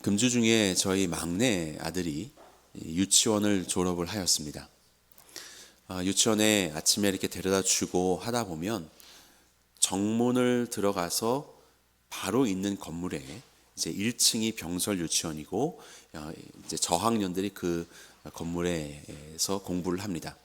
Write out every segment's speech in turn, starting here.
금주 중에 저희 막내 아들이 유치원을 졸업을 하였습니다. 유치원에 아침에 이렇게 데려다 주고 하다 보면 정문을 들어가서 바로 있는 건물에 이제 1층이 병설 유치원이고 이제 저학년들이 그 건물에서 공부를 합니다.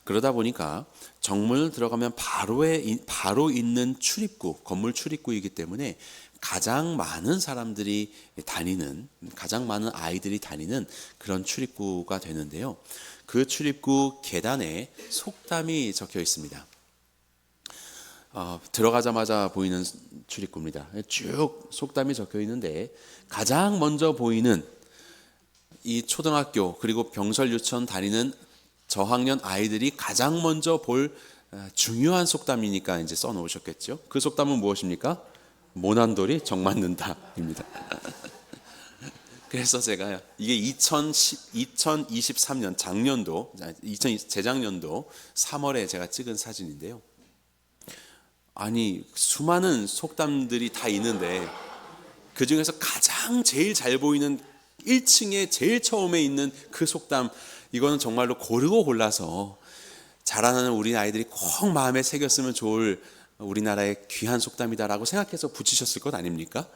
그러다 보니까 정문을 들어가면 바로 있는 출입구, 건물 출입구이기 때문에 가장 많은 사람들이 다니는, 가장 많은 아이들이 다니는 그런 출입구가 되는데요. 그 출입구 계단에 속담이 적혀 있습니다. 들어가자마자 보이는 출입구입니다. 쭉 속담이 적혀 있는데 가장 먼저 보이는 이 초등학교 그리고 병설 유치원 다니는 저학년 아이들이 가장 먼저 볼 중요한 속담이니까 이제 써놓으셨겠죠. 그 속담은 무엇입니까? 모난돌이 정 맞는다입니다. 그래서 제가 이게 2023년 작년도 재작년도 3월에 제가 찍은 사진인데요. 아니 수많은 속담들이 다 있는데 그 중에서 가장 제일 잘 보이는 1층에 제일 처음에 있는 그 속담, 이거는 정말로 고르고 골라서 자라나는 우리 아이들이 꼭 마음에 새겼으면 좋을 우리나라의 귀한 속담이다라고 생각해서 붙이셨을 것 아닙니까?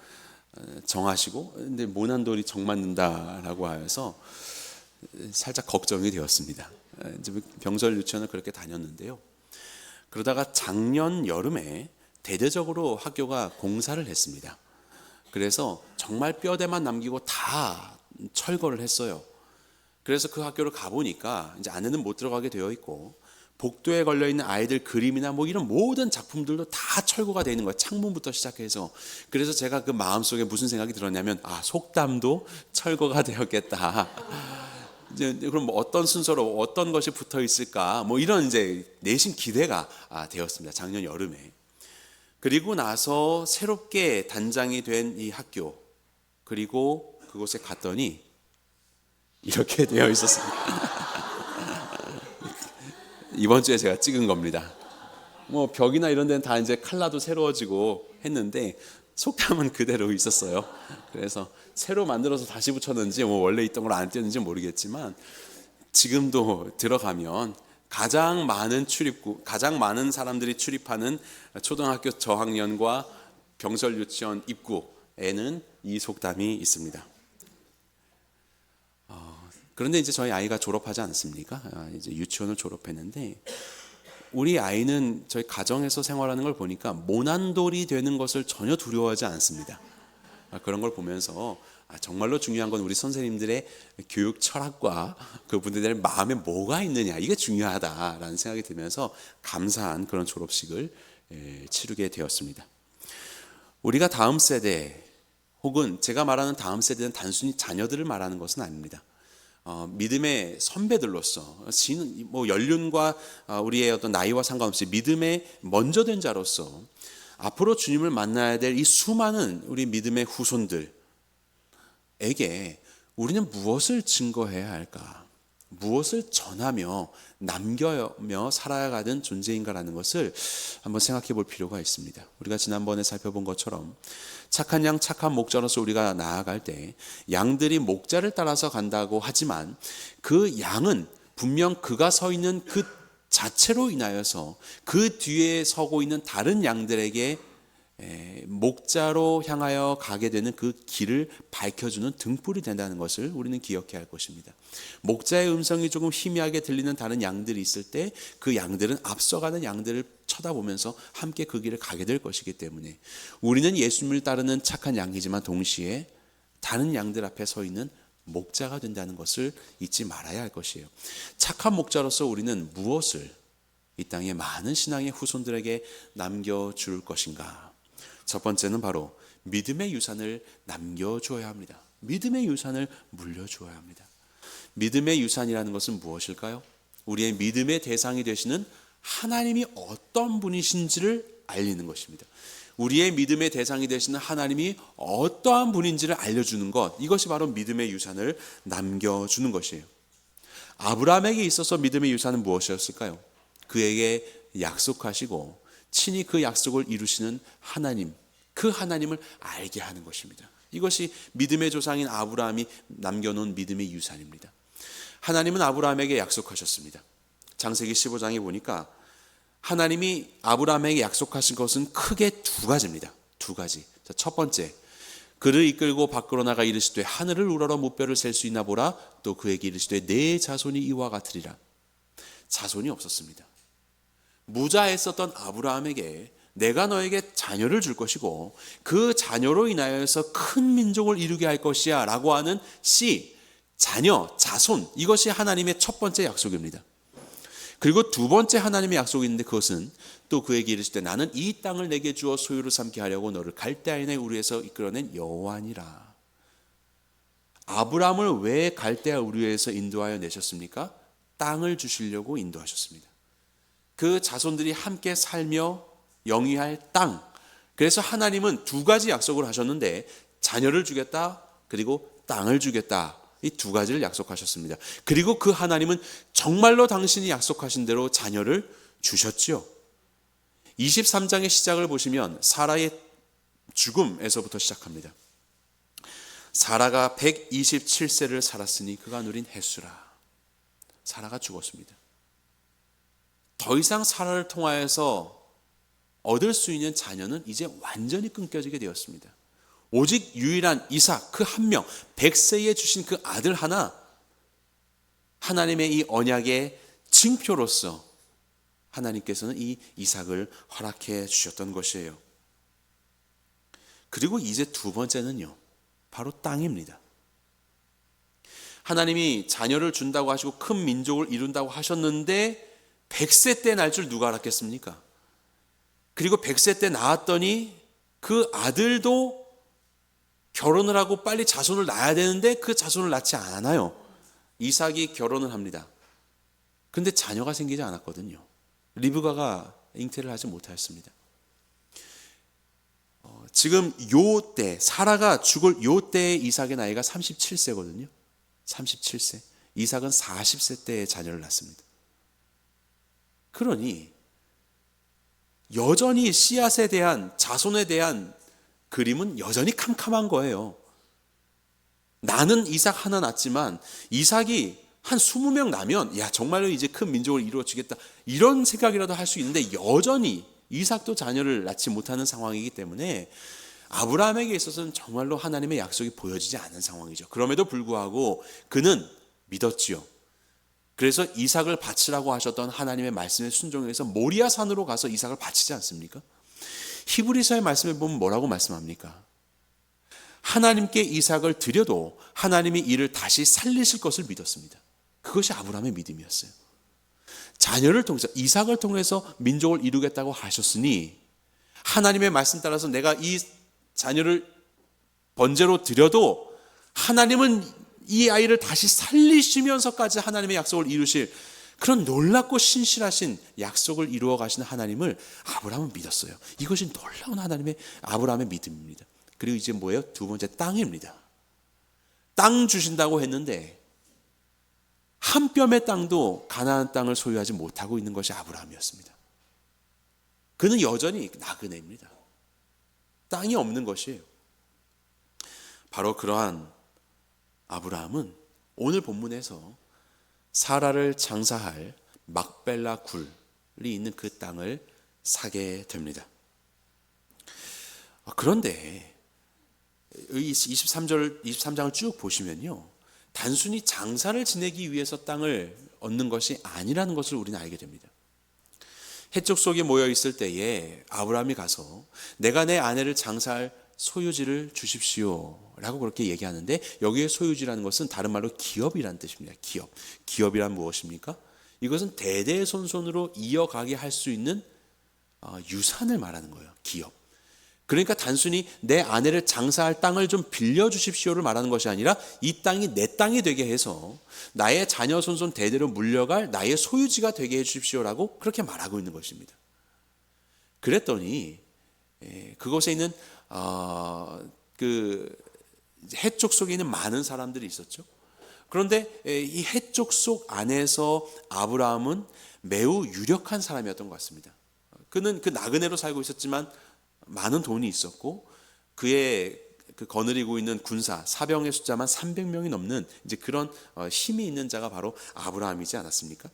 정하시고, 근데 모난돌이 정 맞는다라고 하여서 살짝 걱정이 되었습니다. 병설 유치원을 그렇게 다녔는데요. 그러다가 작년 여름에 대대적으로 학교가 공사를 했습니다. 그래서 정말 뼈대만 남기고 다 철거를 했어요. 그래서 그 학교를 가보니까 이제 안에는 못 들어가게 되어 있고 복도에 걸려있는 아이들 그림이나 뭐 이런 모든 작품들도 다 철거가 되어 있는 거예요. 창문부터 시작해서. 그래서 제가 그 마음속에 무슨 생각이 들었냐면 속담도 철거가 되었겠다. 이제 그럼 뭐 어떤 순서로 어떤 것이 붙어 있을까 뭐 이런 이제 내심 기대가 되었습니다. 작년 여름에. 그리고 나서 새롭게 단장이 된 이 학교, 그리고 그곳에 갔더니 이렇게 되어 있었습니다. 이번 주에 제가 찍은 겁니다. 뭐 벽이나 이런 데는 다 이제 컬러도 새로워지고 했는데 속담은 그대로 있었어요. 그래서 새로 만들어서 다시 붙였는지 뭐 원래 있던 걸 안 떼는지 모르겠지만 지금도 들어가면 가장 많은 출입구, 가장 많은 사람들이 출입하는 초등학교 저학년과 병설 유치원 입구에는 이 속담이 있습니다. 그런데 이제 저희 아이가 졸업하지 않습니까? 이제 유치원을 졸업했는데 우리 아이는 저희 가정에서 생활하는 걸 보니까 모난돌이 되는 것을 전혀 두려워하지 않습니다. 그런 걸 보면서 정말로 중요한 건 우리 선생님들의 교육 철학과 그분들의 마음에 뭐가 있느냐, 이게 중요하다라는 생각이 들면서 감사한 그런 졸업식을 치르게 되었습니다. 우리가 다음 세대, 혹은 제가 말하는 다음 세대는 단순히 자녀들을 말하는 것은 아닙니다. 믿음의 선배들로서 뭐 연륜과 우리의 어떤 나이와 상관없이 믿음에 먼저 된 자로서 앞으로 주님을 만나야 될 이 수많은 우리 믿음의 후손들에게 우리는 무엇을 증거해야 할까? 무엇을 전하며 남겨며 살아가는 존재인가라는 것을 한번 생각해 볼 필요가 있습니다. 우리가 지난번에 살펴본 것처럼 착한 양, 착한 목자로서 우리가 나아갈 때 양들이 목자를 따라서 간다고 하지만 그 양은 분명 그가 서 있는 그 자체로 인하여서 그 뒤에 서고 있는 다른 양들에게 목자로 향하여 가게 되는 그 길을 밝혀주는 등불이 된다는 것을 우리는 기억해야 할 것입니다. 목자의 음성이 조금 희미하게 들리는 다른 양들이 있을 때 그 양들은 앞서가는 양들을 쳐다보면서 함께 그 길을 가게 될 것이기 때문에 우리는 예수님을 따르는 착한 양이지만 동시에 다른 양들 앞에 서 있는 목자가 된다는 것을 잊지 말아야 할 것이에요. 착한 목자로서 우리는 무엇을 이 땅의 많은 신앙의 후손들에게 남겨줄 것인가? 첫 번째는 바로 믿음의 유산을 남겨주어야 합니다. 믿음의 유산을 물려주어야 합니다. 믿음의 유산이라는 것은 무엇일까요? 우리의 믿음의 대상이 되시는 하나님이 어떤 분이신지를 알리는 것입니다. 우리의 믿음의 대상이 되시는 하나님이 어떠한 분인지를 알려주는 것, 이것이 바로 믿음의 유산을 남겨주는 것이에요. 아브라함에게 있어서 믿음의 유산은 무엇이었을까요? 그에게 약속하시고 친히 그 약속을 이루시는 하나님, 그 하나님을 알게 하는 것입니다. 이것이 믿음의 조상인 아브라함이 남겨놓은 믿음의 유산입니다. 하나님은 아브라함에게 약속하셨습니다. 창세기 15장에 보니까 하나님이 아브라함에게 약속하신 것은 크게 두 가지입니다. 두 가지. 자, 첫 번째, 그를 이끌고 밖으로 나가 이르시되 하늘을 우러러 무뼈를 셀 수 있나 보라. 또 그에게 이르시되 내 자손이 이와 같으리라. 자손이 없었습니다. 무자했었던 아브라함에게 내가 너에게 자녀를 줄 것이고 그 자녀로 인하여서 큰 민족을 이루게 할 것이야 라고 하는 씨, 자녀, 자손, 이것이 하나님의 첫 번째 약속입니다. 그리고 두 번째 하나님의 약속이 있는데 그것은 또 그에게 이르시되 나는 이 땅을 내게 주어 소유를 삼게 하려고 너를 갈대아인의 우리에서 이끌어낸 여호와니라. 아브라함을 왜 갈대아 우리에서 인도하여 내셨습니까? 땅을 주시려고 인도하셨습니다. 그 자손들이 함께 살며 영위할 땅. 그래서 하나님은 두 가지 약속을 하셨는데 자녀를 주겠다, 그리고 땅을 주겠다. 이 두 가지를 약속하셨습니다. 그리고 그 하나님은 정말로 당신이 약속하신 대로 자녀를 주셨지요. 23장의 시작을 보시면 사라의 죽음에서부터 시작합니다. 사라가 127세를 살았으니 그가 누린 햇수라. 사라가 죽었습니다. 더 이상 사라를 통하여서 얻을 수 있는 자녀는 이제 완전히 끊겨지게 되었습니다. 오직 유일한 이삭 그 한 명, 100세에 주신 그 아들 하나, 하나님의 이 언약의 징표로서 하나님께서는 이 이삭을 허락해 주셨던 것이에요. 그리고 이제 두 번째는요, 바로 땅입니다. 하나님이 자녀를 준다고 하시고 큰 민족을 이룬다고 하셨는데 100세 때 날 줄 누가 알았겠습니까? 그리고 100세 때 낳았더니 그 아들도 결혼을 하고 빨리 자손을 낳아야 되는데 그 자손을 낳지 않아요. 이삭이 결혼을 합니다. 그런데 자녀가 생기지 않았거든요. 리브가가 잉태를 하지 못하였습니다. 지금 요 때, 사라가 죽을 요 때의 이삭의 나이가 37세거든요. 37세. 이삭은 40세 때에 자녀를 낳습니다. 그러니 여전히 씨앗에 대한, 자손에 대한 그림은 여전히 캄캄한 거예요. 나는 이삭 하나 낳지만 이삭이 한 20명 나면 야 정말로 이제 큰 민족을 이루어지겠다 이런 생각이라도 할 수 있는데 여전히 이삭도 자녀를 낳지 못하는 상황이기 때문에 아브라함에게 있어서는 정말로 하나님의 약속이 보여지지 않는 상황이죠. 그럼에도 불구하고 그는 믿었지요. 그래서 이삭을 바치라고 하셨던 하나님의 말씀에 순종해서 모리아 산으로 가서 이삭을 바치지 않습니까? 히브리서의 말씀을 보면 뭐라고 말씀합니까? 하나님께 이삭을 드려도 하나님이 이를 다시 살리실 것을 믿었습니다. 그것이 아브라함의 믿음이었어요. 자녀를 통해서, 이삭을 통해서 민족을 이루겠다고 하셨으니 하나님의 말씀 따라서 내가 이 자녀를 번제로 드려도 하나님은 이 아이를 다시 살리시면서까지 하나님의 약속을 이루실 그런 놀랍고 신실하신 약속을 이루어 가시는 하나님을 아브라함은 믿었어요. 이것이 놀라운 하나님의 아브라함의 믿음입니다. 그리고 이제 뭐예요? 두 번째 땅입니다. 땅 주신다고 했는데 한 뼘의 땅도 가나안 땅을 소유하지 못하고 있는 것이 아브라함이었습니다. 그는 여전히 나그네입니다. 땅이 없는 것이에요. 바로 그러한 아브라함은 오늘 본문에서 사라를 장사할 막벨라 굴이 있는 그 땅을 사게 됩니다. 그런데 23장을 쭉 보시면요, 단순히 장사를 지내기 위해서 땅을 얻는 것이 아니라는 것을 우리는 알게 됩니다. 해쪽 속에 모여 있을 때에 아브라함이 가서 내가 내 아내를 장사할 소유지를 주십시오 라고 그렇게 얘기하는데, 여기에 소유지라는 것은 다른 말로 기업이라는 뜻입니다. 기업이란 무엇입니까? 이것은 대대손손으로 이어가게 할 수 있는 유산을 말하는 거예요. 기업. 그러니까 단순히 내 아내를 장사할 땅을 좀 빌려주십시오를 말하는 것이 아니라 이 땅이 내 땅이 되게 해서 나의 자녀 손손 대대로 물려갈 나의 소유지가 되게 해주십시오라고 그렇게 말하고 있는 것입니다. 그랬더니 그곳에 있는 그 해쪽 속에 있는 많은 사람들이 있었죠. 그런데 이 해쪽 속 안에서 아브라함은 매우 유력한 사람이었던 것 같습니다. 그는 그 나그네로 살고 있었지만 많은 돈이 있었고 그의 그 거느리고 있는 군사 사병의 숫자만 300명이 넘는 이제 그런 힘이 있는 자가 바로 아브라함이지 않았습니까?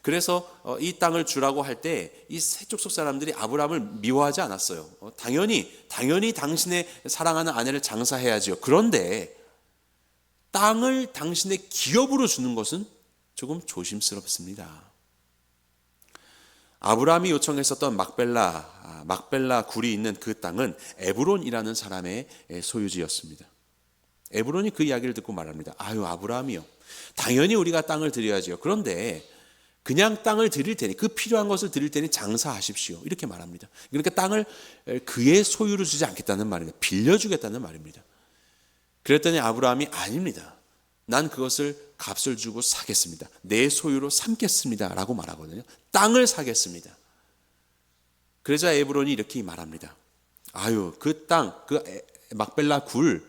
그래서 이 땅을 주라고 할 때 이 세 족속 사람들이 아브라함을 미워하지 않았어요. 당연히 당신의 사랑하는 아내를 장사해야지요. 그런데 땅을 당신의 기업으로 주는 것은 조금 조심스럽습니다. 아브라함이 요청했었던 막벨라 굴이 있는 그 땅은 에브론이라는 사람의 소유지였습니다. 에브론이 그 이야기를 듣고 말합니다. 아유, 아브라함이요, 당연히 우리가 땅을 드려야지요. 그런데 그냥 땅을 드릴 테니, 그 필요한 것을 드릴 테니 장사하십시오, 이렇게 말합니다. 그러니까 땅을 그의 소유로 주지 않겠다는 말입니다. 빌려주겠다는 말입니다. 그랬더니 아브라함이 아닙니다, 난 그것을 값을 주고 사겠습니다, 내 소유로 삼겠습니다 라고 말하거든요. 땅을 사겠습니다. 그러자 에브론이 이렇게 말합니다. 아유, 그 땅, 그 막벨라 굴,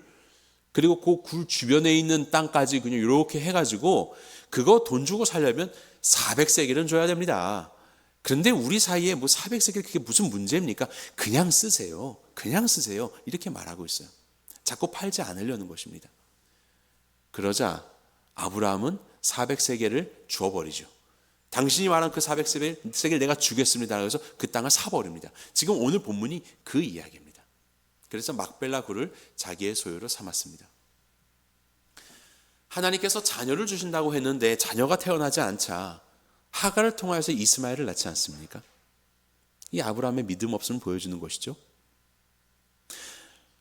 그리고 그 굴 주변에 있는 땅까지 그냥 이렇게 해가지고 그거 돈 주고 살려면 400세겔은 줘야 됩니다. 그런데 우리 사이에 뭐 400세겔 그게 무슨 문제입니까? 그냥 쓰세요, 이렇게 말하고 있어요. 자꾸 팔지 않으려는 것입니다. 그러자 아브라함은 400세겔을 주어버리죠. 당신이 말한 그 400세겔 내가 주겠습니다. 그래서 그 땅을 사버립니다. 지금 오늘 본문이 그 이야기입니다. 그래서 막벨라 굴을 자기의 소유로 삼았습니다. 하나님께서 자녀를 주신다고 했는데 자녀가 태어나지 않자 하갈을 통하여서 이스마엘을 낳지 않습니까? 이 아브라함의 믿음 없음을 보여주는 것이죠.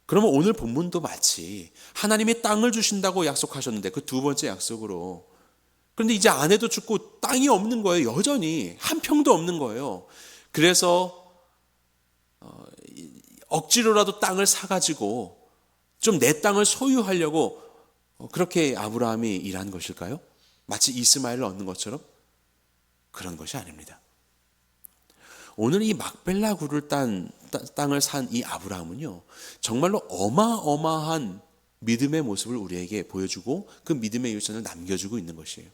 그러면 오늘 본문도 마치 하나님이 땅을 주신다고 약속하셨는데 그 두 번째 약속으로, 그런데 이제 아내도 죽고 땅이 없는 거예요. 여전히 한 평도 없는 거예요. 그래서 억지로라도 땅을 사가지고 좀 내 땅을 소유하려고 그렇게 아브라함이 일한 것일까요? 마치 이스마엘을 얻는 것처럼? 그런 것이 아닙니다. 오늘 이 막벨라 굴을 땅을 산 이 아브라함은요, 정말로 어마어마한 믿음의 모습을 우리에게 보여주고 그 믿음의 유산을 남겨주고 있는 것이에요.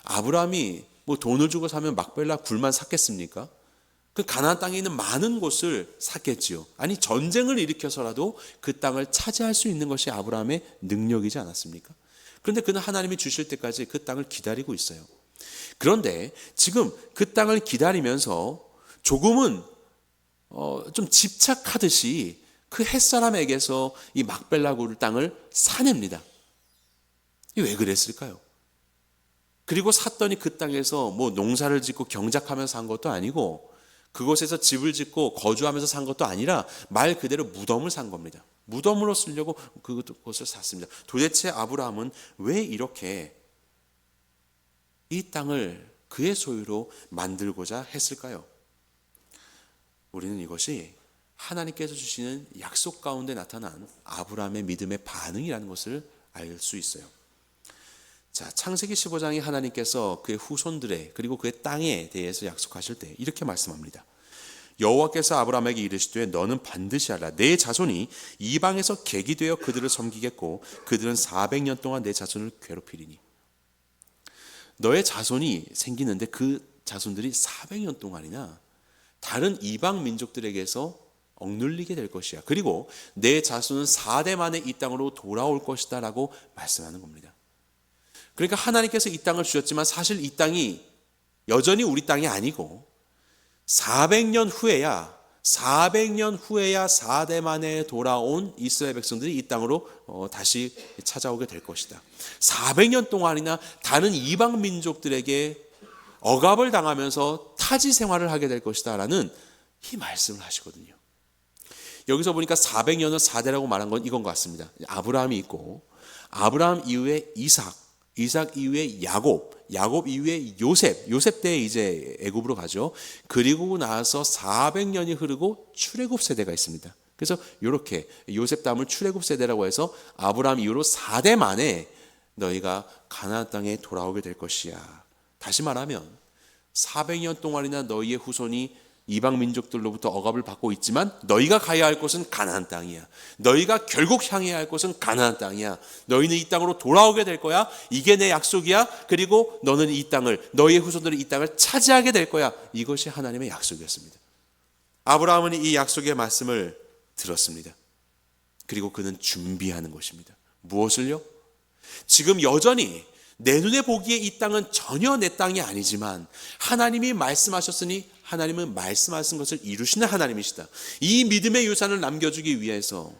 아브라함이 뭐 돈을 주고 사면 막벨라 굴만 샀겠습니까? 그 가나안 땅에 있는 많은 곳을 샀겠지요. 아니, 전쟁을 일으켜서라도 그 땅을 차지할 수 있는 것이 아브라함의 능력이지 않았습니까? 그런데 그는 하나님이 주실 때까지 그 땅을 기다리고 있어요. 그런데 지금 그 땅을 기다리면서 조금은 좀 집착하듯이 그 햇사람에게서 이 막벨라 굴 땅을 사냅니다. 왜 그랬을까요? 그리고 샀더니 그 땅에서 뭐 농사를 짓고 경작하면서 산 것도 아니고 그곳에서 집을 짓고 거주하면서 산 것도 아니라 말 그대로 무덤을 산 겁니다. 무덤으로 쓰려고 그곳을 샀습니다. 도대체 아브라함은 왜 이렇게 이 땅을 그의 소유로 만들고자 했을까요? 우리는 이것이 하나님께서 주시는 약속 가운데 나타난 아브라함의 믿음의 반응이라는 것을 알 수 있어요. 자, 창세기 15장에 하나님께서 그의 후손들의 그리고 그의 땅에 대해서 약속하실 때 이렇게 말씀합니다. 여호와께서 아브라함에게 이르시되 너는 반드시 알라. 내 자손이 이방에서 객이 되어 그들을 섬기겠고 그들은 400년 동안 내 자손을 괴롭히리니. 너의 자손이 생기는데 그 자손들이 400년 동안이나 다른 이방 민족들에게서 억눌리게 될 것이야. 그리고 내 자손은 4대 만에 이 땅으로 돌아올 것이다 라고 말씀하는 겁니다. 그러니까 하나님께서 이 땅을 주셨지만 사실 이 땅이 여전히 우리 땅이 아니고 400년 후에야 4대 만에 돌아온 이스라엘 백성들이 이 땅으로 다시 찾아오게 될 것이다. 400년 동안이나 다른 이방 민족들에게 억압을 당하면서 타지 생활을 하게 될 것이다 라는 이 말씀을 하시거든요. 여기서 보니까 400년을 4대라고 말한 건 이건 것 같습니다. 아브라함이 있고 아브라함 이후에 이삭 이후에 야곱 이후에 요셉 때 이제 애굽으로 가죠. 그리고 나서 400년이 흐르고 출애굽 세대가 있습니다. 그래서 이렇게 요셉 다음을 출애굽 세대라고 해서 아브라함 이후로 4대 만에 너희가 가나안 땅에 돌아오게 될 것이야. 다시 말하면 400년 동안이나 너희의 후손이 이방 민족들로부터 억압을 받고 있지만 너희가 가야 할 곳은 가나안 땅이야. 너희가 결국 향해야 할 곳은 가나안 땅이야. 너희는 이 땅으로 돌아오게 될 거야. 이게 내 약속이야. 그리고 너는 이 땅을, 너희의 후손들은 이 땅을 차지하게 될 거야. 이것이 하나님의 약속이었습니다. 아브라함은 이 약속의 말씀을 들었습니다. 그리고 그는 준비하는 것입니다. 무엇을요? 지금 여전히 내 눈에 보기에 이 땅은 전혀 내 땅이 아니지만 하나님이 말씀하셨으니 하나님은 말씀하신 것을 이루시는 하나님이시다. 이 믿음의 유산을 남겨주기 위해서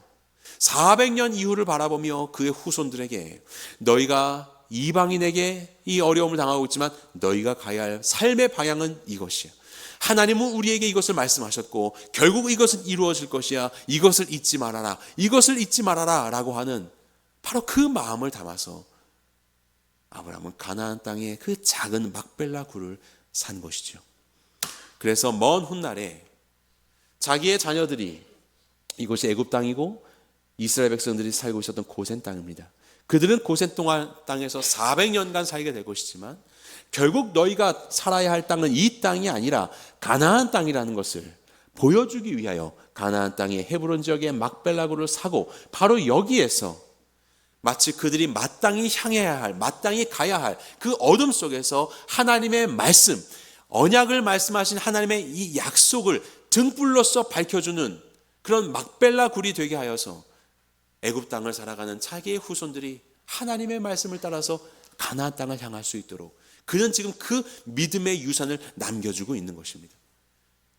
400년 이후를 바라보며 그의 후손들에게 너희가 이방인에게 이 어려움을 당하고 있지만 너희가 가야 할 삶의 방향은 이것이야. 하나님은 우리에게 이것을 말씀하셨고 결국 이것은 이루어질 것이야. 이것을 잊지 말아라. 이것을 잊지 말아라 라고 하는 바로 그 마음을 담아서 아브라함은 가나안 땅에 그 작은 막벨라 굴을 산 것이죠. 그래서 먼 훗날에 자기의 자녀들이 이곳이 애굽 땅이고 이스라엘 백성들이 살고 있었던 고센 땅입니다. 그들은 고센 땅에서 400년간 살게 될 것이지만 결국 너희가 살아야 할 땅은 이 땅이 아니라 가나안 땅이라는 것을 보여주기 위하여 가나안 땅의 헤브론 지역의 막벨라 굴을 사고 바로 여기에서 마치 그들이 마땅히 향해야 할, 마땅히 가야 할 그 어둠 속에서 하나님의 말씀, 언약을 말씀하신 하나님의 이 약속을 등불로써 밝혀주는 그런 막벨라 굴이 되게 하여서 애굽 땅을 살아가는 자기의 후손들이 하나님의 말씀을 따라서 가나안 땅을 향할 수 있도록 그는 지금 그 믿음의 유산을 남겨주고 있는 것입니다.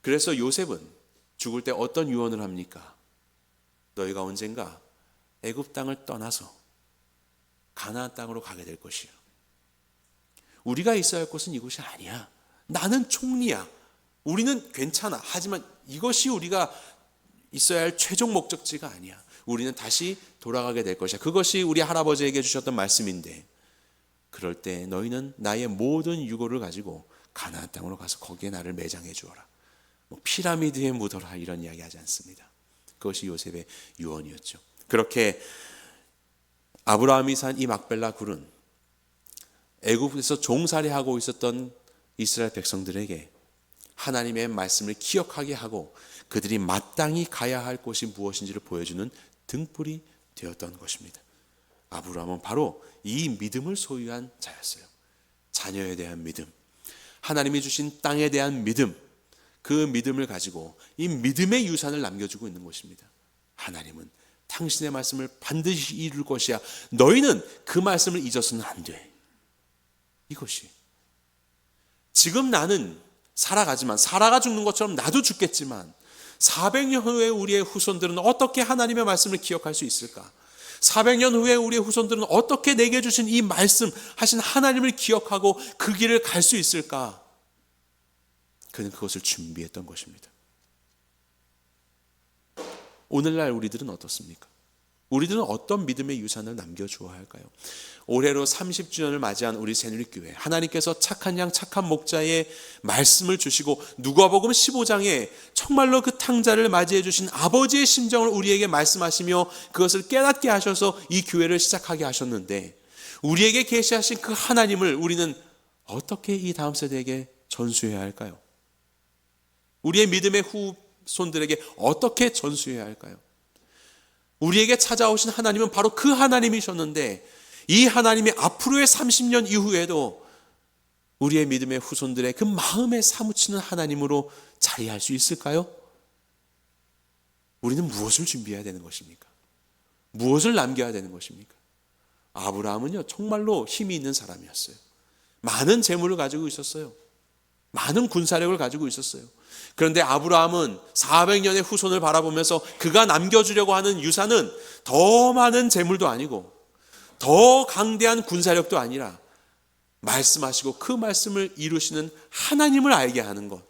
그래서 요셉은 죽을 때 어떤 유언을 합니까? 너희가 언젠가 애굽 땅을 떠나서 가나안 땅으로 가게 될 것이야. 우리가 있어야 할 곳은 이곳이 아니야. 나는 총리야. 우리는 괜찮아. 하지만 이것이 우리가 있어야 할 최종 목적지가 아니야. 우리는 다시 돌아가게 될 것이야. 그것이 우리 할아버지에게 주셨던 말씀인데 그럴 때 너희는 나의 모든 유고를 가지고 가나안 땅으로 가서 거기에 나를 매장해 주어라. 피라미드에 묻어라 이런 이야기 하지 않습니다. 그것이 요셉의 유언이었죠. 그렇게 아브라함이 산 이 막벨라 굴은 애굽에서 종살이하고 있었던 이스라엘 백성들에게 하나님의 말씀을 기억하게 하고 그들이 마땅히 가야 할 곳이 무엇인지를 보여주는 등불이 되었던 것입니다. 아브라함은 바로 이 믿음을 소유한 자였어요. 자녀에 대한 믿음, 하나님이 주신 땅에 대한 믿음, 그 믿음을 가지고 이 믿음의 유산을 남겨주고 있는 것입니다. 하나님은 당신의 말씀을 반드시 이룰 것이야. 너희는 그 말씀을 잊어서는 안 돼. 이것이 지금 나는 살아가지만 살아가 죽는 것처럼 나도 죽겠지만 400년 후에 우리의 후손들은 어떻게 하나님의 말씀을 기억할 수 있을까? 400년 후에 우리의 후손들은 어떻게 내게 주신 이 말씀 하신 하나님을 기억하고 그 길을 갈 수 있을까? 그는 그것을 준비했던 것입니다. 오늘날 우리들은 어떻습니까? 우리들은 어떤 믿음의 유산을 남겨주어야 할까요? 올해로 30주년을 맞이한 우리 새누리교회, 하나님께서 착한 양 착한 목자의 말씀을 주시고 누가복음 15장에 정말로 그 탕자를 맞이해 주신 아버지의 심정을 우리에게 말씀하시며 그것을 깨닫게 하셔서 이 교회를 시작하게 하셨는데 우리에게 계시하신 그 하나님을 우리는 어떻게 이 다음 세대에게 전수해야 할까요? 우리의 믿음의 후손들에게 어떻게 전수해야 할까요? 우리에게 찾아오신 하나님은 바로 그 하나님이셨는데 이 하나님이 앞으로의 30년 이후에도 우리의 믿음의 후손들의 그 마음에 사무치는 하나님으로 자리할 수 있을까요? 우리는 무엇을 준비해야 되는 것입니까? 무엇을 남겨야 되는 것입니까? 아브라함은요 정말로 힘이 있는 사람이었어요. 많은 재물을 가지고 있었어요. 많은 군사력을 가지고 있었어요. 그런데 아브라함은 400년의 후손을 바라보면서 그가 남겨주려고 하는 유산은 더 많은 재물도 아니고 더 강대한 군사력도 아니라 말씀하시고 그 말씀을 이루시는 하나님을 알게 하는 것,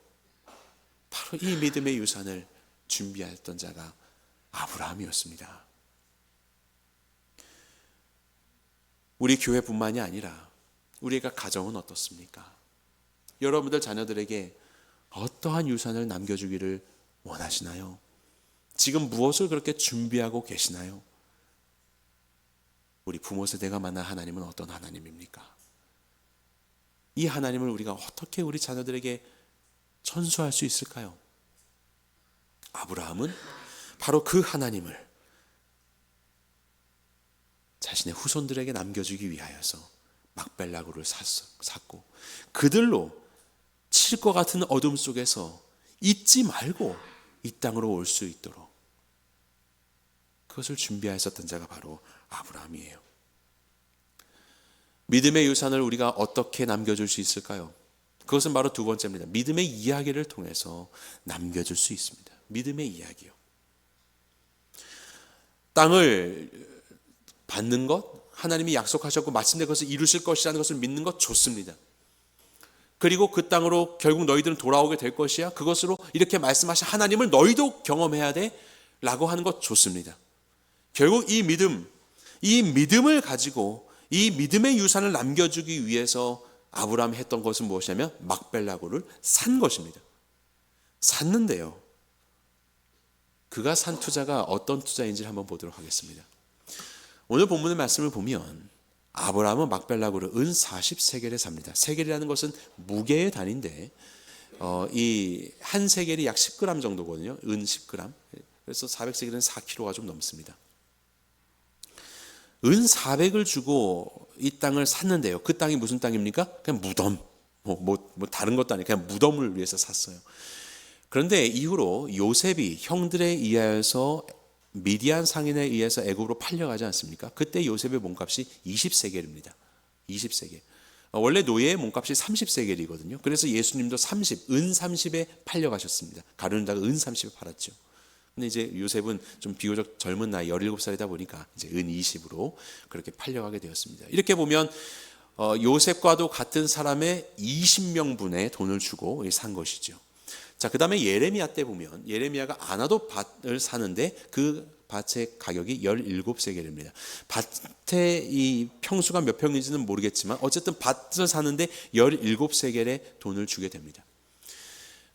바로 이 믿음의 유산을 준비했던 자가 아브라함이었습니다. 우리 교회뿐만이 아니라 우리가 가정은 어떻습니까? 여러분들 자녀들에게 어떠한 유산을 남겨주기를 원하시나요? 지금 무엇을 그렇게 준비하고 계시나요? 우리 부모 세대가 만난 하나님은 어떤 하나님입니까? 이 하나님을 우리가 어떻게 우리 자녀들에게 전수할 수 있을까요? 아브라함은 바로 그 하나님을 자신의 후손들에게 남겨주기 위하여서 막벨라 굴을 샀고 그들로 칠 것 같은 어둠 속에서 잊지 말고 이 땅으로 올 수 있도록 그 그것을 준비하였었던 자가 바로 아브라함이에요. 믿음의 유산을 우리가 어떻게 남겨줄 수 있을까요? 그것은 바로 두 번째입니다. 믿음의 이야기를 통해서 남겨줄 수 있습니다. 믿음의 이야기요. 땅을 받는 것, 하나님이 약속하셨고 마침내 그것을 이루실 것이라는 것을 믿는 것 좋습니다. 그리고 그 땅으로 결국 너희들은 돌아오게 될 것이야. 그것으로 이렇게 말씀하신 하나님을 너희도 경험해야 돼 라고 하는 것 좋습니다. 결국 이 믿음을 가지고 이 믿음의 유산을 남겨주기 위해서 아브라함이 했던 것은 무엇이냐면 막벨라고를 산 것입니다. 샀는데요, 그가 산 투자가 어떤 투자인지를 한번 보도록 하겠습니다. 오늘 본문의 말씀을 보면 아브라함은 막벨라고를 은 40세겔에 삽니다. 세겔이라는 것은 무게의 단위인데 이 한 세겔이 약 10g 정도거든요. 은 10g. 그래서 400세겔은 4kg가 좀 넘습니다. 은 400을 주고 이 땅을 샀는데요. 그 땅이 무슨 땅입니까? 그냥 무덤. 뭐 다른 것도 아니고 그냥 무덤을 위해서 샀어요. 그런데 이후로 요셉이 형들에 의하여서 미디안 상인에 의해서 애굽으로 팔려가지 않습니까? 그때 요셉의 몸값이 20세겔입니다. 20세겔. 원래 노예의 몸값이 30세겔이거든요. 그래서 예수님도 은 30에 팔려가셨습니다. 가룟유다가 은 30에 팔았죠. 근데 이제 요셉은 좀 비교적 젊은 나이 17살이다 보니까 이제 은 20으로 그렇게 팔려가게 되었습니다. 이렇게 보면 요셉과도 같은 사람의 20명분의 돈을 주고 산 것이죠. 자, 그 다음에 예레미야 때 보면 예레미야가 아나도 밭을 사는데 그 밭의 가격이 17세겔입니다. 밭의 이 평수가 몇 평인지는 모르겠지만 어쨌든 밭을 사는데 17세겔의 돈을 주게 됩니다.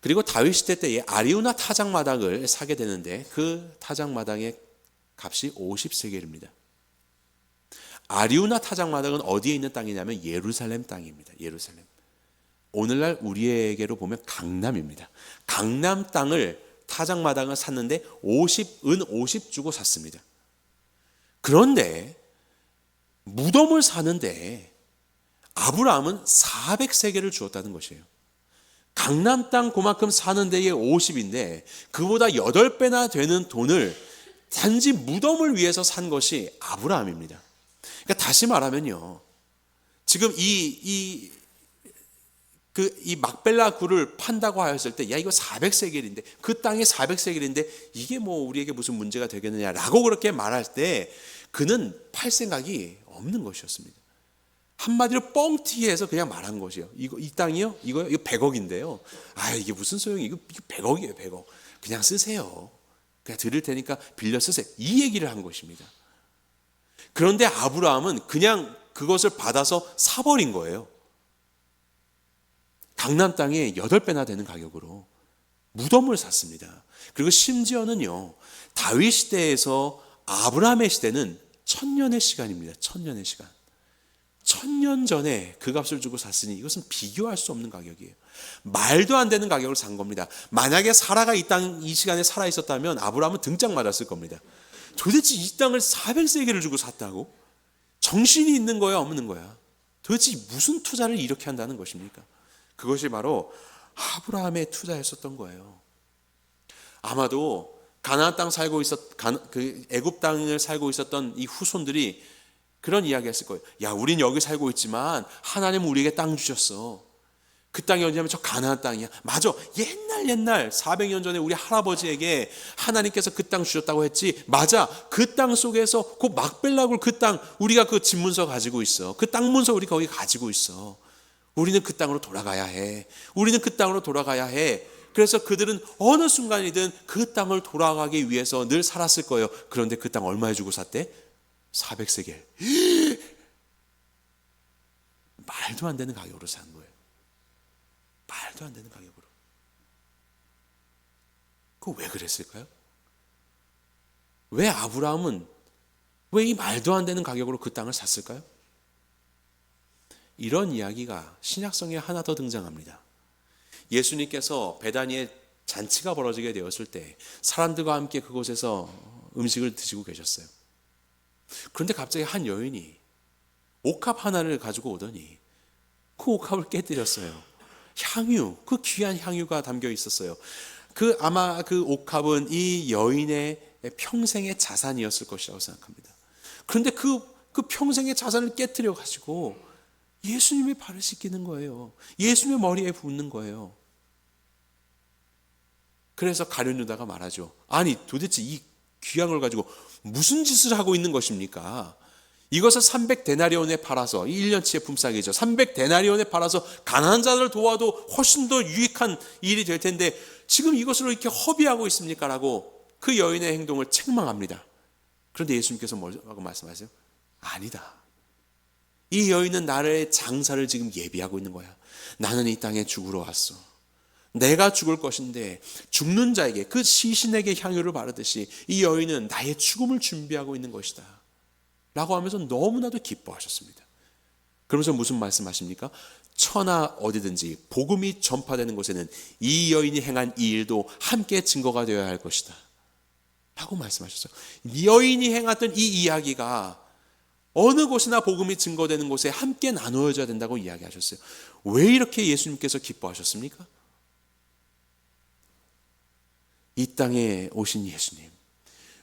그리고 다윗 시대 때에 아리우나 타작마당을 사게 되는데 그 타작마당의 값이 50세겔입니다. 아리우나 타작마당은 어디에 있는 땅이냐면 예루살렘 땅입니다. 예루살렘. 오늘날 우리에게로 보면 강남입니다. 강남 땅을 타작마당을 샀는데 은 50 주고 샀습니다. 그런데 무덤을 사는데 아브라함은 400세겔을 주었다는 것이에요. 강남 땅 그만큼 사는 데에 50인데 그보다 8배나 되는 돈을 단지 무덤을 위해서 산 것이 아브라함입니다. 그러니까 다시 말하면요, 지금 이 막벨라 굴을 판다고 하였을 때, 야, 이거 400세겔인데, 그 땅이 400세겔인데, 이게 뭐 우리에게 무슨 문제가 되겠느냐라고 그렇게 말할 때, 그는 팔 생각이 없는 것이었습니다. 한마디로 뻥튀기 해서 그냥 말한 것이요. 이 땅이요? 이거 100억인데요. 아, 이게 무슨 소용이, 이거 100억이에요, 100억. 그냥 쓰세요. 그냥 드릴 테니까 빌려 쓰세요. 이 얘기를 한 것입니다. 그런데 아브라함은 그냥 그것을 받아서 사버린 거예요. 강남 땅에 8배나 되는 가격으로 무덤을 샀습니다. 그리고 심지어는요, 다윗 시대에서 아브라함의 시대는 1000년의 시간입니다. 1000년의 시간. 1000년 전에 그 값을 주고 샀으니 이것은 비교할 수 없는 가격이에요. 말도 안 되는 가격을 산 겁니다. 만약에 사라가 이 시간에 살아 있었다면 아브라함은 등짝 맞았을 겁니다. 도대체 이 땅을 400세겔을 주고 샀다고? 정신이 있는 거야, 없는 거야? 도대체 무슨 투자를 이렇게 한다는 것입니까? 그것이 바로 아브라함의 투자였었던 거예요. 아마도 가나안 땅 살고 애굽 땅을 살고 있었던 이 후손들이 그런 이야기 했을 거예요. 야, 우린 여기 살고 있지만 하나님은 우리에게 땅 주셨어. 그 땅이 어디냐면 저 가나안 땅이야. 맞아. 옛날 400년 전에 우리 할아버지에게 하나님께서 그 땅 주셨다고 했지. 맞아. 그 땅 속에서 그 막벨라굴 그 땅 우리가 그 집문서 가지고 있어. 그 땅 문서 우리 거기 가지고 있어. 우리는 그 땅으로 돌아가야 해. 우리는 그 땅으로 돌아가야 해. 그래서 그들은 어느 순간이든 그 땅을 돌아가기 위해서 늘 살았을 거예요. 그런데 그 땅 얼마에 주고 샀대? 400세겔. 말도 안 되는 가격으로 산 거예요. 말도 안 되는 가격으로. 그거 왜 그랬을까요? 왜 아브라함은 왜 이 말도 안 되는 가격으로 그 땅을 샀을까요? 이런 이야기가 신약성에 하나 더 등장합니다. 예수님께서 베다니에 잔치가 벌어지게 되었을 때 사람들과 함께 그곳에서 음식을 드시고 계셨어요. 그런데 갑자기 한 여인이 옥합 하나를 가지고 오더니 그 옥합을 깨뜨렸어요. 향유, 그 귀한 향유가 담겨 있었어요. 아마 그 옥합은 이 여인의 평생의 자산이었을 것이라고 생각합니다. 그런데 그 평생의 자산을 깨뜨려 가지고 예수님의 발을 씻기는 거예요. 예수님의 머리에 붓는 거예요. 그래서 가룟 유다가 말하죠. 아니 도대체 이 귀한 걸 가지고 무슨 짓을 하고 있는 것입니까? 이것을 300데나리온에 팔아서, 1년치의 품삯이죠. 300데나리온에 팔아서 가난한 자들을 도와도 훨씬 더 유익한 일이 될 텐데 지금 이것으로 이렇게 허비하고 있습니까? 라고 그 여인의 행동을 책망합니다. 그런데 예수님께서 뭐라고 말씀하세요? 아니다. 이 여인은 나의 장사를 지금 예비하고 있는 거야. 나는 이 땅에 죽으러 왔어. 내가 죽을 것인데 죽는 자에게, 그 시신에게 향유를 바르듯이 이 여인은 나의 죽음을 준비하고 있는 것이다 라고 하면서 너무나도 기뻐하셨습니다. 그러면서 무슨 말씀하십니까? 천하 어디든지 복음이 전파되는 곳에는 이 여인이 행한 이 일도 함께 증거가 되어야 할 것이다 라고 말씀하셨어요. 이 여인이 행했던 이 이야기가 어느 곳이나 복음이 증거되는 곳에 함께 나누어져야 된다고 이야기하셨어요. 왜 이렇게 예수님께서 기뻐하셨습니까? 이 땅에 오신 예수님,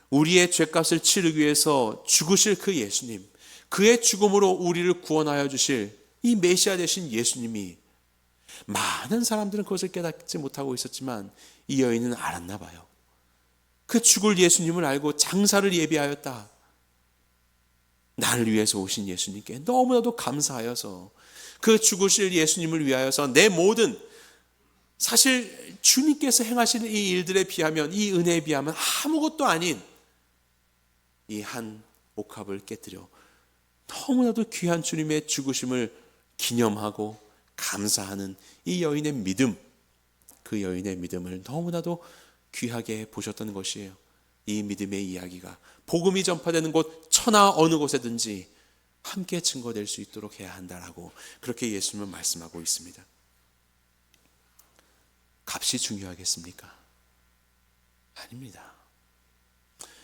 우리의 죄값을 치르기 위해서 죽으실 그 예수님, 그의 죽음으로 우리를 구원하여 주실 이 메시아 되신 예수님이, 많은 사람들은 그것을 깨닫지 못하고 있었지만 이 여인은 알았나 봐요. 그 죽을 예수님을 알고 장사를 예비하였다. 나를 위해서 오신 예수님께 너무나도 감사하여서 그 죽으실 예수님을 위하여서 내 모든, 사실 주님께서 행하시는 이 일들에 비하면, 이 은혜에 비하면 아무것도 아닌 이 한 옥합을 깨뜨려 너무나도 귀한 주님의 죽으심을 기념하고 감사하는 이 여인의 믿음, 그 여인의 믿음을 너무나도 귀하게 보셨던 것이에요. 이 믿음의 이야기가 복음이 전파되는 곳, 천하 어느 곳에든지 함께 증거될 수 있도록 해야 한다라고 그렇게 예수님은 말씀하고 있습니다. 값이 중요하겠습니까? 아닙니다.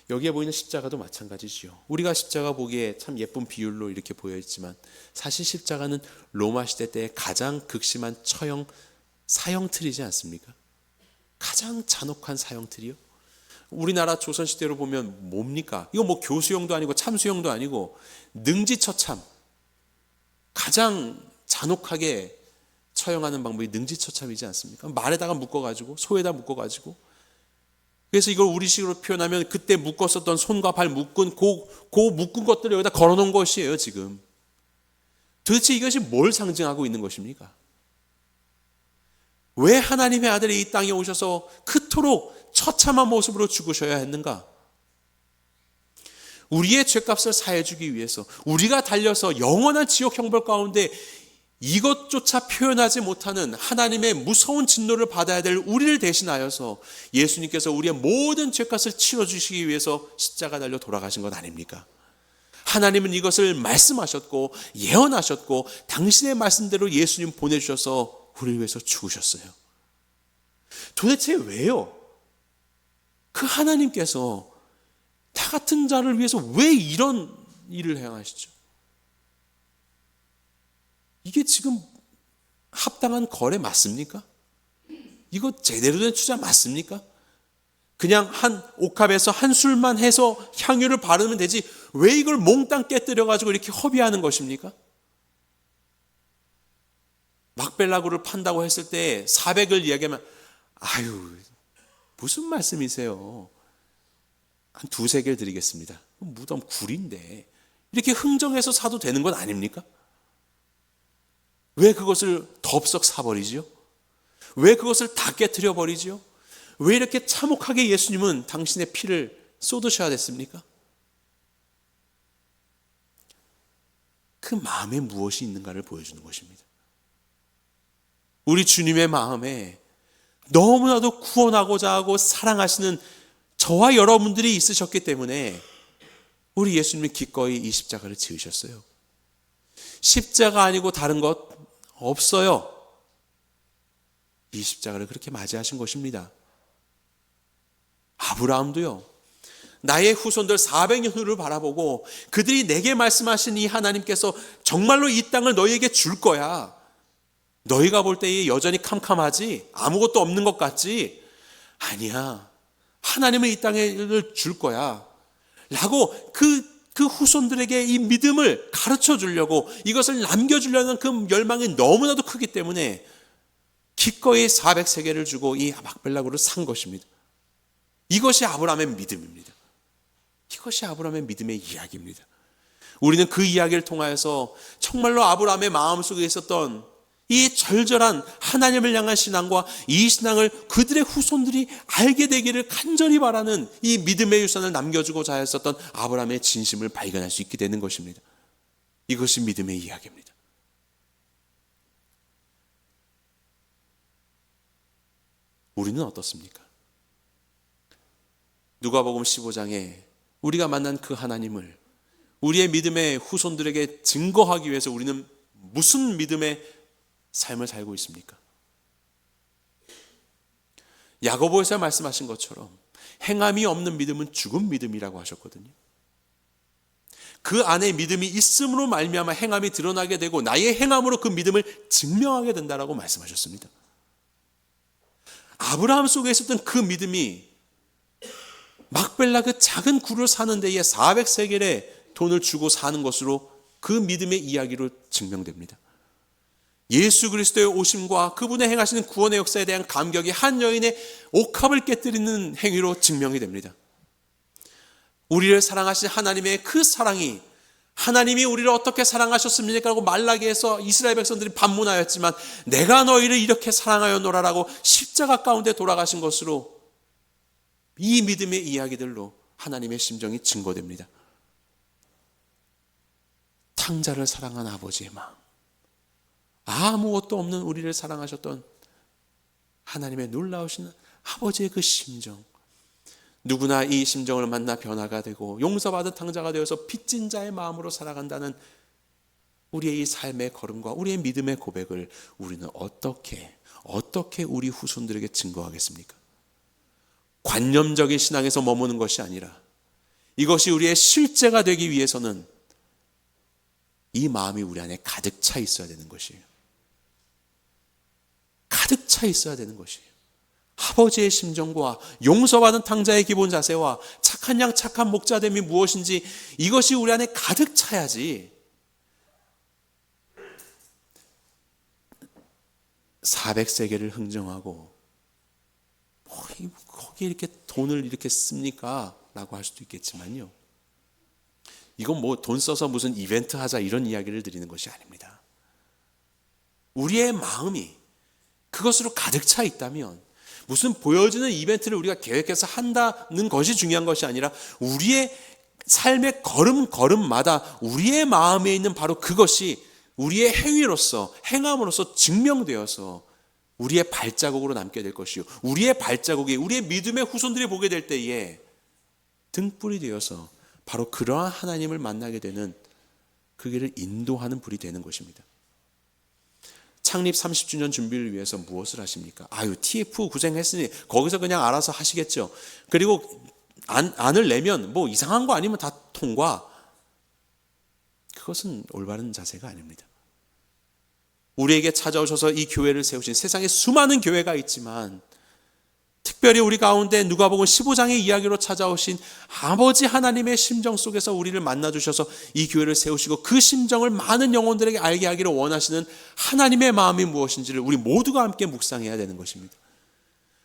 여기에 보이는 십자가도 마찬가지지요. 우리가 십자가 보기에 참 예쁜 비율로 이렇게 보여 있지만 사실 십자가는 로마 시대 때 가장 극심한 처형 사형틀이지 않습니까? 가장 잔혹한 사형틀이요. 우리나라 조선시대로 보면 뭡니까? 이거 뭐 교수형도 아니고 참수형도 아니고 능지처참, 가장 잔혹하게 처형하는 방법이 능지처참이지 않습니까? 말에다가 묶어가지고, 소에다 묶어가지고, 그래서 이걸 우리식으로 표현하면 그때 묶었었던 손과 발 묶은 그 묶은 것들을 여기다 걸어놓은 것이에요. 지금 도대체 이것이 뭘 상징하고 있는 것입니까? 왜 하나님의 아들이 이 땅에 오셔서 그토록 처참한 모습으로 죽으셔야 했는가? 우리의 죄값을 사해주기 위해서, 우리가 달려서 영원한 지옥 형벌 가운데 이것조차 표현하지 못하는 하나님의 무서운 진노를 받아야 될 우리를 대신하여서 예수님께서 우리의 모든 죄값을 치러주시기 위해서 십자가 달려 돌아가신 것 아닙니까? 하나님은 이것을 말씀하셨고 예언하셨고 당신의 말씀대로 예수님 보내주셔서 우리를 위해서 죽으셨어요. 도대체 왜요? 그 하나님께서 나 같은 자를 위해서 왜 이런 일을 행하시죠? 이게 지금 합당한 거래 맞습니까? 이거 제대로 된 투자 맞습니까? 그냥 한 옥합에서 한 술만 해서 향유를 바르면 되지 왜 이걸 몽땅 깨뜨려가지고 이렇게 허비하는 것입니까? 막벨라구를 판다고 했을 때 400을 이야기하면 아유 무슨 말씀이세요? 한 2-3개를 드리겠습니다. 무덤 굴인데 이렇게 흥정해서 사도 되는 건 아닙니까? 왜 그것을 덥석 사버리지요? 왜 그것을 다 깨트려 버리지요? 왜 이렇게 참혹하게 예수님은 당신의 피를 쏟으셔야 됐습니까? 그 마음에 무엇이 있는가를 보여주는 것입니다. 우리 주님의 마음에 너무나도 구원하고자 하고 사랑하시는 저와 여러분들이 있으셨기 때문에 우리 예수님이 기꺼이 이 십자가를 지으셨어요. 십자가 아니고 다른 것 없어요. 이 십자가를 그렇게 맞이하신 것입니다. 아브라함도요. 나의 후손들 400년 후를 바라보고 그들이 내게 말씀하신 이 하나님께서 정말로 이 땅을 너희에게 줄 거야. 너희가 볼 때에 여전히 캄캄하지? 아무것도 없는 것 같지? 아니야. 하나님은 이 땅에 줄 거야 라고 그 후손들에게 이 믿음을 가르쳐 주려고, 이것을 남겨주려는 그 열망이 너무나도 크기 때문에 기꺼이 400세겔을 주고 이 막벨라굴을 산 것입니다. 이것이 아브라함의 믿음입니다. 이것이 아브라함의 믿음의 이야기입니다. 우리는 그 이야기를 통하여서 정말로 아브라함의 마음속에 있었던 이 절절한 하나님을 향한 신앙과 이 신앙을 그들의 후손들이 알게 되기를 간절히 바라는 이 믿음의 유산을 남겨주고자 했었던 아브라함의 진심을 발견할 수 있게 되는 것입니다. 이것이 믿음의 이야기입니다. 우리는 어떻습니까? 누가복음 15장에 우리가 만난 그 하나님을 우리의 믿음의 후손들에게 증거하기 위해서 우리는 무슨 믿음의 삶을 살고 있습니까? 야고보에서 말씀하신 것처럼 행함이 없는 믿음은 죽은 믿음이라고 하셨거든요. 그 안에 믿음이 있음으로 말미암아 행함이 드러나게 되고 나의 행함으로 그 믿음을 증명하게 된다라고 말씀하셨습니다. 아브라함 속에 있었던 그 믿음이 막벨라 그 작은 굴을 사는 데에 400세겔의 돈을 주고 사는 것으로 그 믿음의 이야기로 증명됩니다. 예수 그리스도의 오심과 그분의 행하시는 구원의 역사에 대한 감격이 한 여인의 옥합을 깨뜨리는 행위로 증명이 됩니다. 우리를 사랑하신 하나님의 그 사랑이, 하나님이 우리를 어떻게 사랑하셨습니까? 라고 말라기에서 이스라엘 백성들이 반문하였지만 내가 너희를 이렇게 사랑하였노라라고 십자가 가운데 돌아가신 것으로 이 믿음의 이야기들로 하나님의 심정이 증거됩니다. 탕자를 사랑한 아버지의 마음, 아무것도 없는 우리를 사랑하셨던 하나님의 놀라우신 아버지의 그 심정, 누구나 이 심정을 만나 변화가 되고 용서받은 탕자가 되어서 빚진 자의 마음으로 살아간다는 우리의 이 삶의 걸음과 우리의 믿음의 고백을 우리는 어떻게 우리 후손들에게 증거하겠습니까? 관념적인 신앙에서 머무는 것이 아니라 이것이 우리의 실제가 되기 위해서는 이 마음이 우리 안에 가득 차 있어야 되는 것이에요. 가득 차 있어야 되는 것이에요. 아버지의 심정과 용서받은 탕자의 기본 자세와 착한 양 착한 목자됨이 무엇인지 이것이 우리 안에 가득 차야지 400세겔을 흥정하고 거기에 이렇게 돈을 이렇게 씁니까? 라고 할 수도 있겠지만요, 이건 뭐 돈 써서 무슨 이벤트 하자 이런 이야기를 드리는 것이 아닙니다. 우리의 마음이 그것으로 가득 차 있다면 무슨 보여주는 이벤트를 우리가 계획해서 한다는 것이 중요한 것이 아니라 우리의 삶의 걸음마다 우리의 마음에 있는 바로 그것이 우리의 행위로서 행함으로써 증명되어서 우리의 발자국으로 남게 될 것이요, 우리의 발자국이 우리의 믿음의 후손들이 보게 될 때에 등불이 되어서 바로 그러한 하나님을 만나게 되는 그 길을 인도하는 불이 되는 것입니다. 창립 30주년 준비를 위해서 무엇을 하십니까? TF 고생했으니 거기서 그냥 알아서 하시겠죠. 그리고 안을 내면 뭐 이상한 거 아니면 다 통과. 그것은 올바른 자세가 아닙니다. 우리에게 찾아오셔서 이 교회를 세우신, 세상에 수많은 교회가 있지만 특별히 우리 가운데 누가복음 15장의 이야기로 찾아오신 아버지 하나님의 심정 속에서 우리를 만나주셔서 이 교회를 세우시고 그 심정을 많은 영혼들에게 알게 하기를 원하시는 하나님의 마음이 무엇인지를 우리 모두가 함께 묵상해야 되는 것입니다.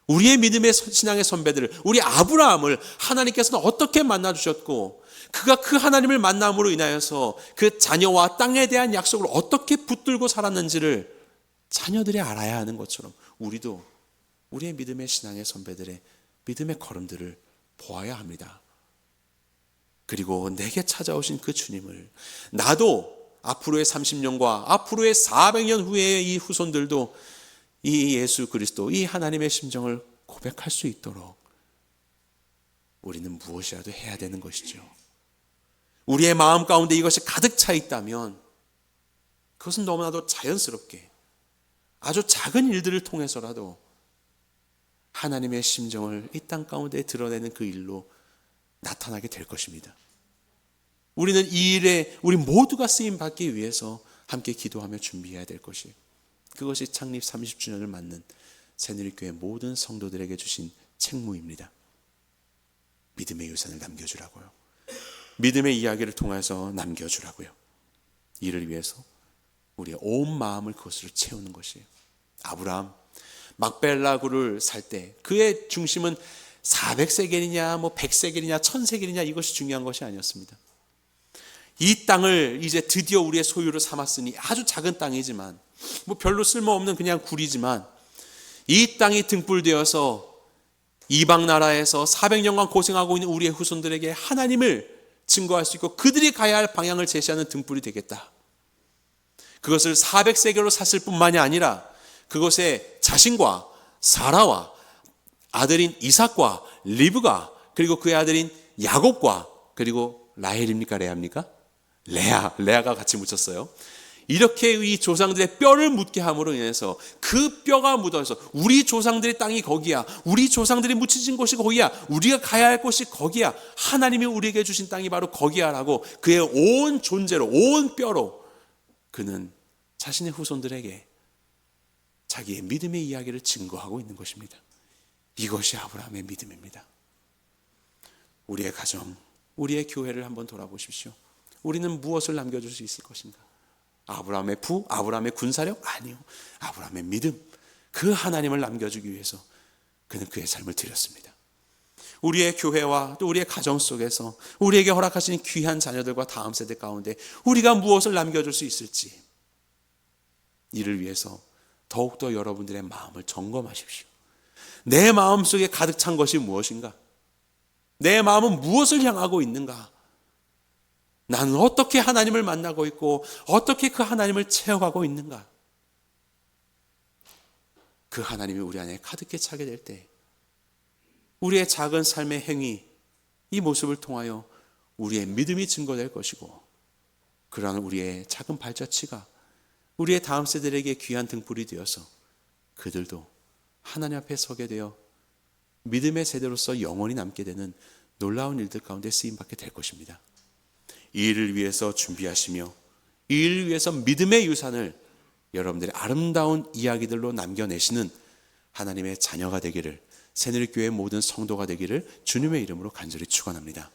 우리의 믿음의 신앙의 선배들을, 우리 아브라함을 하나님께서는 어떻게 만나주셨고 그가 그 하나님을 만남으로 인하여서 그 자녀와 땅에 대한 약속을 어떻게 붙들고 살았는지를 자녀들이 알아야 하는 것처럼 우리도 우리의 믿음의 신앙의 선배들의 믿음의 걸음들을 보아야 합니다. 그리고 내게 찾아오신 그 주님을 나도 앞으로의 30년과 앞으로의 400년 후의 이 후손들도 이 예수 그리스도, 이 하나님의 심정을 고백할 수 있도록 우리는 무엇이라도 해야 되는 것이죠. 우리의 마음 가운데 이것이 가득 차 있다면 그것은 너무나도 자연스럽게 아주 작은 일들을 통해서라도 하나님의 심정을 이 땅 가운데 드러내는 그 일로 나타나게 될 것입니다. 우리는 이 일에 우리 모두가 쓰임 받기 위해서 함께 기도하며 준비해야 될 것이에요. 그것이 창립 30주년을 맞는 새누리교회 모든 성도들에게 주신 책무입니다. 믿음의 유산을 남겨주라고요. 믿음의 이야기를 통해서 남겨주라고요. 이를 위해서 우리의 온 마음을 그것으로 채우는 것이에요. 아브라함 막벨라구를 살 때 그의 중심은 400세겔이냐 100세겔이냐 1000세겔이냐 이것이 중요한 것이 아니었습니다. 이 땅을 이제 드디어 우리의 소유로 삼았으니 아주 작은 땅이지만 별로 쓸모없는 그냥 굴이지만 이 땅이 등불되어서 이방 나라에서 400년간 고생하고 있는 우리의 후손들에게 하나님을 증거할 수 있고 그들이 가야 할 방향을 제시하는 등불이 되겠다. 그것을 400세겔로 샀을 뿐만이 아니라 그것에 자신과 사라와 아들인 이삭과 리브가 그리고 그의 아들인 야곱과 그리고 라헬입니까 레아입니까? 레아가 같이 묻혔어요. 이렇게 이 조상들의 뼈를 묻게 함으로 인해서 그 뼈가 묻어서 우리 조상들의 땅이 거기야, 우리 조상들이 묻혀진 곳이 거기야, 우리가 가야 할 곳이 거기야, 하나님이 우리에게 주신 땅이 바로 거기야 라고 그의 온 존재로 온 뼈로 그는 자신의 후손들에게 자기의 믿음의 이야기를 증거하고 있는 것입니다. 이것이 아브라함의 믿음입니다. 우리의 가정, 우리의 교회를 한번 돌아보십시오. 우리는 무엇을 남겨줄 수 있을 것인가? 아브라함의 아브라함의 군사력? 아니요. 아브라함의 믿음, 그 하나님을 남겨주기 위해서 그는 그의 삶을 드렸습니다. 우리의 교회와 또 우리의 가정 속에서 우리에게 허락하신 귀한 자녀들과 다음 세대 가운데 우리가 무엇을 남겨줄 수 있을지 이를 위해서 더욱더 여러분들의 마음을 점검하십시오. 내 마음속에 가득 찬 것이 무엇인가? 내 마음은 무엇을 향하고 있는가? 나는 어떻게 하나님을 만나고 있고 어떻게 그 하나님을 채워가고 있는가? 그 하나님이 우리 안에 가득히 차게 될 때 우리의 작은 삶의 행위, 이 모습을 통하여 우리의 믿음이 증거될 것이고 그러한 우리의 작은 발자취가 우리의 다음 세대에게 귀한 등불이 되어서 그들도 하나님 앞에 서게 되어 믿음의 세대로서 영원히 남게 되는 놀라운 일들 가운데 쓰임받게 될 것입니다. 이 일을 위해서 준비하시며 이 일을 위해서 믿음의 유산을 여러분들의 아름다운 이야기들로 남겨내시는 하나님의 자녀가 되기를, 새누리교회 모든 성도가 되기를 주님의 이름으로 간절히 축원합니다.